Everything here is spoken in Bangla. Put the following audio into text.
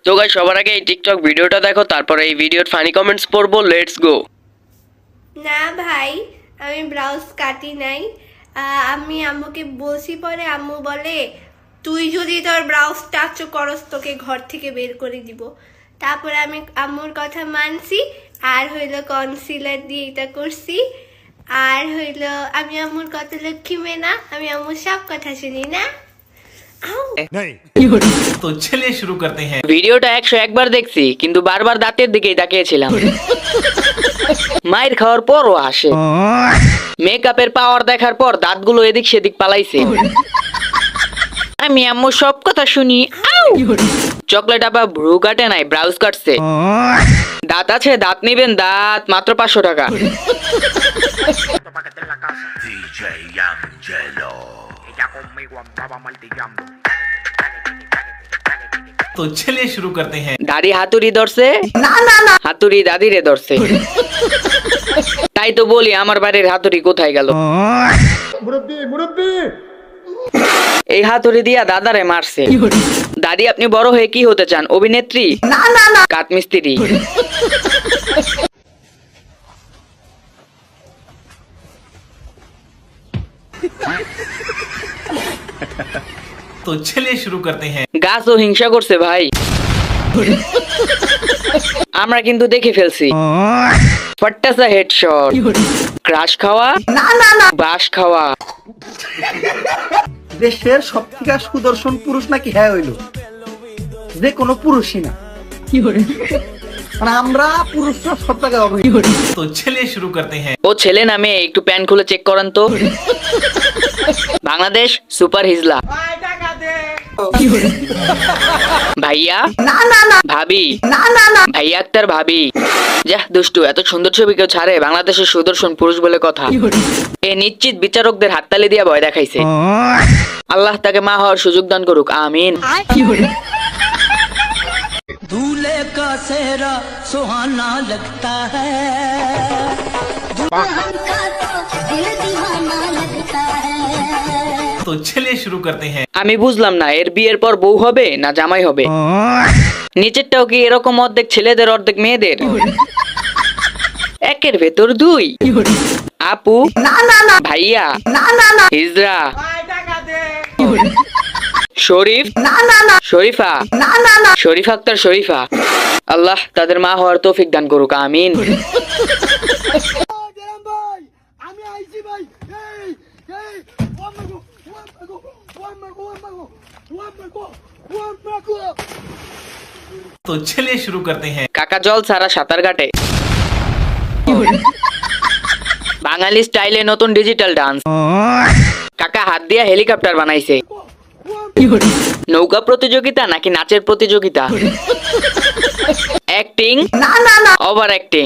তো গাইস সবার আগে এই টিকটক ভিডিওটা দেখো, তারপরে এই ভিডিওর ফানি কমেন্টস পড়বো। Let's go. না ভাই, আমি ব্লাউজ কাটি নাই। আমি আম্মুকে বলছি, পরে আম্মু বলে তুই যদি তোর ব্লাউজ টাচ করস তোকে ঘর থেকে বের করে দিব। তারপরে আমি আম্মুর কথা মানছি, আর হইলো কনসিলার দিয়ে এটা করছি। আর হইলো আমি আম্মুর কত লক্ষ্মী মেয়ে না, আমি আম্মুর সব কথা শুনি না। तो चलिए शुरू करते हैं। ভিডিওটা 101 বার দেখছি, কিন্তু বারবার দাঁতের দিকেই তাকিয়েছিলাম। মায়ের খাওয়ার পরও আসে। মেকআপের পাওয়ার দেখার পর দাঁতগুলো এদিক সেদিক পালাইছে। আমি আম্মু সব কথা শুনি। চকলেট আবার ভ্রু কাটে নাই, ব্রাউজ কাটছে। দাঁত আছে, দাঁত নিবেন, দাঁত মাত্র 500 টাকা। DJ Angelo. Ella conmigo andaba martillando. तो चलिए शुरू करते हैं। দাদি হাতুড়ি ধরছে, হাতুড়ি দাদিরে ধরছে। তাই তো বলি আমার বাড়ির হাতুড়ি কোথায় গেল। এই হাতুড়ি দিয়া দাদারে মারছে। দাদি আপনি বড় হয়ে কি হতে চান? অভিনেত্রী? কাঠমিস্ত্রি? तो चलिए शुरू करते हैं। গাছও হিংসা করছে ভাই। আমরা কিন্তু দেখে ফেলছি। ফট্টাসা হেডশট, ক্রাশ খাওয়া, বাস খাওয়া। দেশের সবথেকে সুদর্শন পুরুষ নাকি হ্যাঁ হইল, যে কোনো পুরুষই না। মানে আমরা পুরুষরা সব জায়গায় অবহেলিত। तो चलिए शुरू करते हैं। ও ছেলে নামে একটু প্যান খুলে চেক করেন তো। বাংলাদেশ সুপার হিজলা। ভাইয়া, ভাবি, ভাইয়া আক্তার ভাবি। যাহ দুষ্টু, এত সুন্দর ছবি কেউ ছাড়ে? বাংলাদেশের সুদর্শন পুরুষ বলে কথা। এ নিশ্চিত বিচারকদের হাততালি দিয়া ভয় দেখাইছে। আল্লাহ তাকে মা হওয়ার সুযোগ দান করুক, আমিন। दूल्हे का सेहरा सुहाना लगता है, दुल्हन का तो दिल दीवाना लगता है। तो चलिए शुरू करते हैं। আমি বুঝলাম না, এর বিয়ের পর বউ হবে না জামাই হবে? নিচেরটাও কি এরকম অর্ধেক ছেলেদের অর্ধেক মেয়েদের? একের ভেতর দুই। আপু, ভাইয়া, হিজরা, শরীফ, শরীফা, শরীফ আক্তার, শরীফা। আল্লাহ তাদের মা হওয়ার তৌফিক দান করুক, আমিন। तो चलिए शुरू करते हैं। কাকা জল ছাড়া সাঁতার কাটে। বাঙালি স্টাইলে নতুন ডিজিটাল ডান্স। কাকা হাত দিয়া হেলিকপ্টার বানাইছে। নৌকা প্রতিযোগিতা নাকি নাচের প্রতিযোগিতা? Acting, over acting.